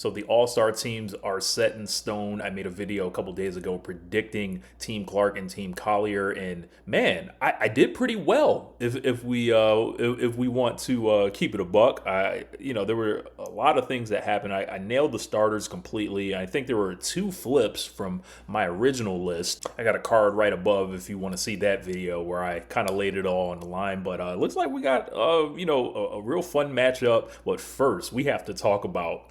So the All-Star teams are set in stone. I made a video a couple days ago predicting Team Clark and Team Collier, and man, I did pretty well. If we want to keep it a buck, there were a lot of things that happened. I nailed the starters completely. I think there were 2 flips from my original list. I got a card right above if you want to see that video where I kind of laid it all on the line. But it looks like we got a real fun matchup. But first, we have to talk about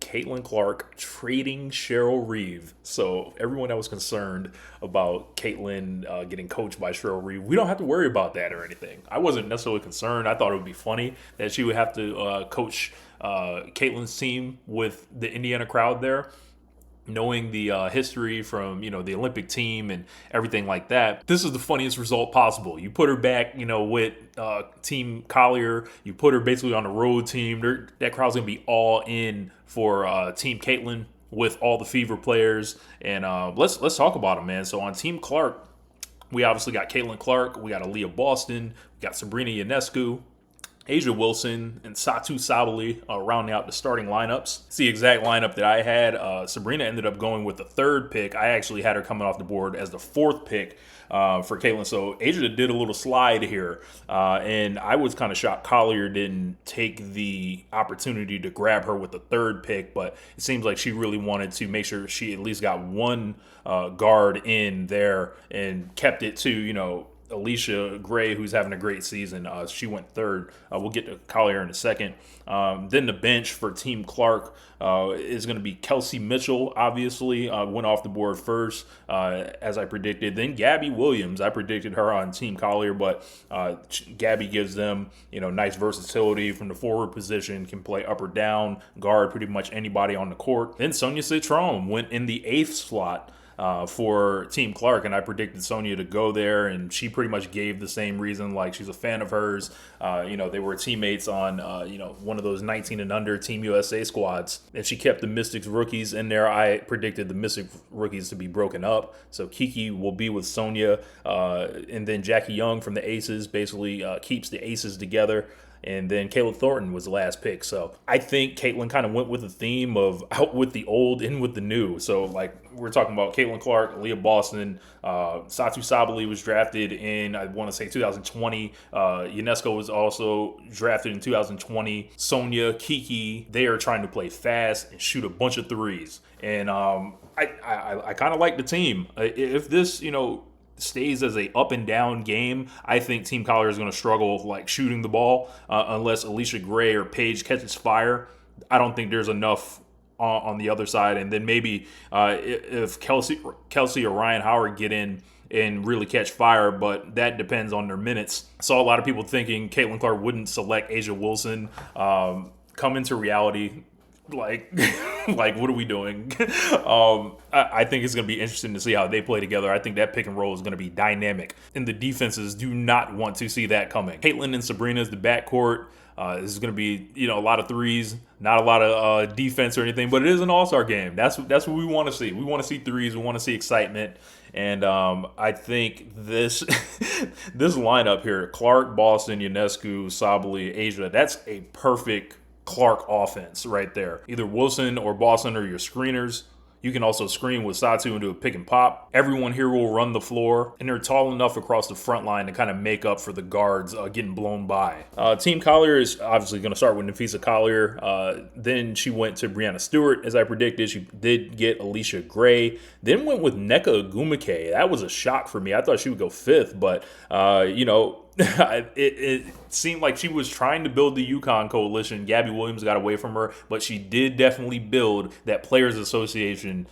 Caitlin Clark trading Cheryl Reeve. So everyone that was concerned about Caitlin getting coached by Cheryl Reeve, we don't have to worry about that or anything. I wasn't necessarily concerned. I thought it would be funny that she would have to coach Caitlin's team with the Indiana crowd there. Knowing the history from the Olympic team and everything like that, this is the funniest result possible. You put her back with Team Collier, you put her basically on the road team. That crowd's gonna be all in for Team Caitlin with all the Fever players. And let's talk about them, man. So on Team Clark, we obviously got Caitlin Clark, we got Aaliyah Boston, we got Sabrina Ionescu, A'ja Wilson, and Satou Sabally rounding out the starting lineups. It's the exact lineup that I had. Sabrina ended up going with the 3rd pick. I actually had her coming off the board as the 4th pick for Caitlin. So A'ja did a little slide here. And I was kind of shocked Collier didn't take the opportunity to grab her with the 3rd pick. But it seems like she really wanted to make sure she at least got one guard in there and kept it to, Alicia Gray, who's having a great season. She went 3rd. We'll get to Collier in a second. Then the bench for Team Clark is going to be Kelsey Mitchell, obviously. Went off the board first, as I predicted. Then Gabby Williams. I predicted her on Team Collier, but Gabby gives them, nice versatility from the forward position, can play up or down, guard pretty much anybody on the court. Then Sonia Citron went in the 8th slot for Team Clark, and I predicted Sonia to go there, and she pretty much gave the same reason, like she's a fan of hers. They were teammates on one of those 19 and under Team USA squads, and she kept the Mystics rookies in there. I predicted the Mystic rookies to be broken up, so Kiki will be with Sonia, and then Jackie Young from the Aces basically keeps the Aces together. And then Kayla Thornton was the last pick. So I think Caitlin kind of went with the theme of out with the old, in with the new. So like we're talking about Caitlin Clark, Aaliyah Boston, Satou Sabally was drafted in, I want to say 2020. Ionescu was also drafted in 2020. Sonia, Kiki, they are trying to play fast and shoot a bunch of threes. And I kind of like the team. If this, stays as a up and down game, I think Team Collier is going to struggle with like shooting the ball unless Alicia Gray or Paige catches fire. I don't think there's enough on the other side. And then maybe if Kelsey or Ryan Howard get in and really catch fire, but that depends on their minutes. I saw a lot of people thinking Caitlin Clark wouldn't select A'ja Wilson. Come into reality, like what are we doing? I think it's going to be interesting to see how they play together. I think that pick and roll is going to be dynamic, and the defenses do not want to see that coming. Caitlin and Sabrina is the backcourt. This is going to be a lot of threes, not a lot of defense or anything, but it is an All-Star game. That's what we want to see. We want to see threes. We want to see excitement, and I think this this lineup here: Clark, Boston, Ionescu, Sabally, A'ja. That's a perfect Clark offense right there. Either Wilson or Boston are your screeners. You can also screen with Satou and do a pick and pop. Everyone here will run the floor, and they're tall enough across the front line to kind of make up for the guards getting blown by. Team Collier is obviously going to start with Napheesa Collier. Then she went to Breanna Stewart, as I predicted. She did get Alicia Gray. Then went with Nneka Ogwumike. That was a shock for me. I thought she would go 5th, but it seemed like she was trying to build the UConn coalition. Gabby Williams got away from her, but she did definitely build that Players Association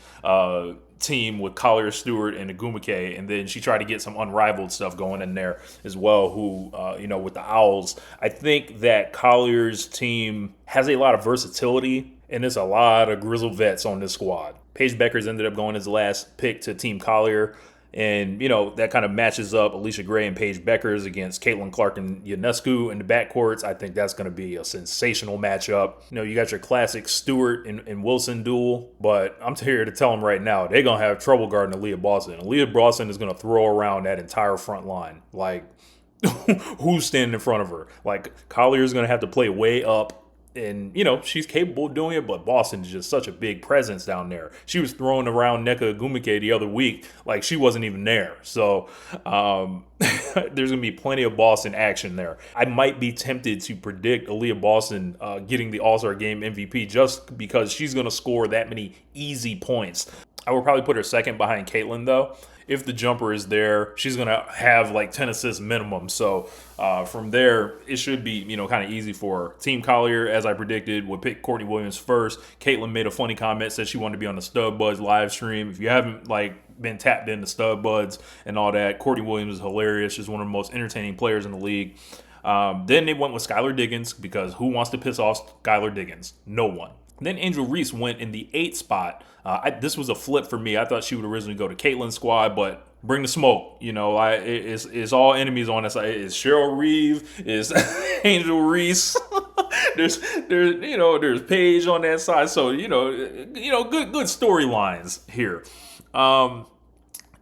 team with Collier, Stewart, and Ogwumike, and then she tried to get some unrivaled stuff going in there as well, who, with the Owls. I think that Collier's team has a lot of versatility, and there's a lot of grizzled vets on this squad. Paige Beckers ended up going as the last pick to Team Collier. And, that kind of matches up Alicia Gray and Paige Beckers against Caitlin Clark and Ionescu in the backcourts. I think that's going to be a sensational matchup. You got your classic Stewart and Wilson duel, but I'm here to tell them right now, they're going to have trouble guarding Aaliyah Boston. Aaliyah Boston is going to throw around that entire front line. Like, who's standing in front of her? Like, Collier is going to have to play way up And, she's capable of doing it, but Boston is just such a big presence down there. She was throwing around Nneka Ogwumike the other week like she wasn't even there. So there's going to be plenty of Boston action there. I might be tempted to predict Aaliyah Boston getting the All-Star Game MVP just because she's going to score that many easy points. I would probably put her second behind Caitlin, though. If the jumper is there, she's going to have like 10 assists minimum. So from there, it should be, kind of easy for her. Team Collier, as I predicted, would pick Courtney Williams first. Caitlin made a funny comment, said she wanted to be on the Stud Buds live stream. If you haven't been tapped into Stud Buds and all that, Courtney Williams is hilarious. She's one of the most entertaining players in the league. Then they went with Skylar Diggins because who wants to piss off Skylar Diggins? No one. Then Angel Reese went in the 8th spot. This was a flip for me. I thought she would originally go to Caitlin's squad, but bring the smoke. It's all enemies on us. It's Cheryl Reeve. It's Angel Reese. there's Paige on that side. So good storylines here.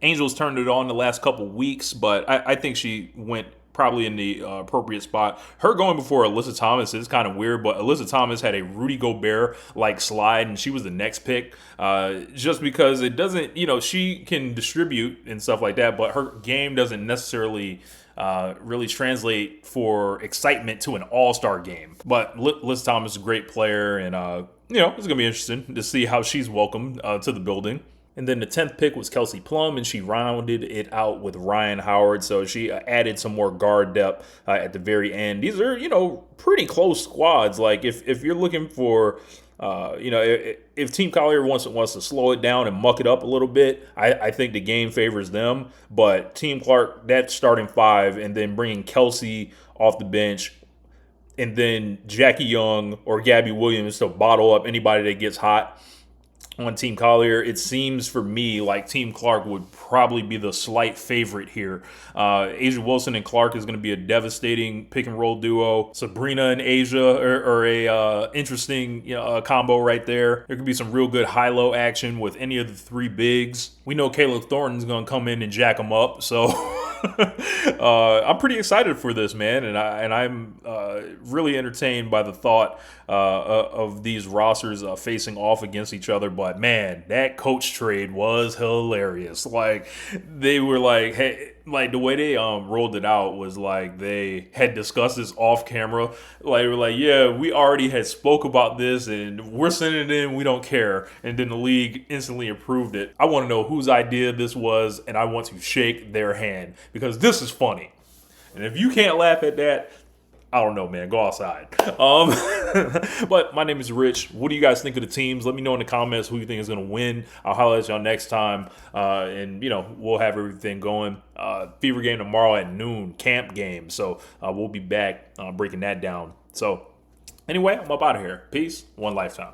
Angel's turned it on the last couple weeks, but I think she went probably in the appropriate spot. Her going before Alyssa Thomas is kind of weird, but Alyssa Thomas had a Rudy Gobert-like slide, and she was the next pick just because it doesn't, she can distribute and stuff like that, but her game doesn't necessarily really translate for excitement to an all-star game. But Alyssa Thomas is a great player, and, it's going to be interesting to see how she's welcomed to the building. And then the 10th pick was Kelsey Plum, and she rounded it out with Ryan Howard. So she added some more guard depth at the very end. These are, pretty close squads. Like if you're looking for, if Team Collier wants to slow it down and muck it up a little bit, I think the game favors them. But Team Clark, that starting 5, and then bringing Kelsey off the bench, and then Jackie Young or Gabby Williams to bottle up anybody that gets hot on Team Collier, it seems for me like Team Clark would probably be the slight favorite here. Asia Wilson and Clark is going to be a devastating pick and roll duo. Sabrina and Asia are a interesting combo right there. There could be some real good high-low action with any of the 3 bigs. We know Caleb Thornton's going to come in and jack them up, so I'm pretty excited for this, man, and I'm really entertained by the thought of these rosters facing off against each other. But man, that coach trade was hilarious. Like they were like, hey. Like the way they rolled it out was like they had discussed this off camera. Like they were like, yeah, we already had spoke about this and we're sending it in. We don't care. And then the league instantly approved it. I want to know whose idea this was, and I want to shake their hand because this is funny. And if you can't laugh at that, I don't know, man. Go outside. But my name is Rich. What do you guys think of the teams? Let me know in the comments who you think is going to win. I'll holler at y'all next time. And, we'll have everything going. Fever game tomorrow at noon. Camp game. So we'll be back breaking that down. So anyway, I'm up out of here. Peace. One lifetime.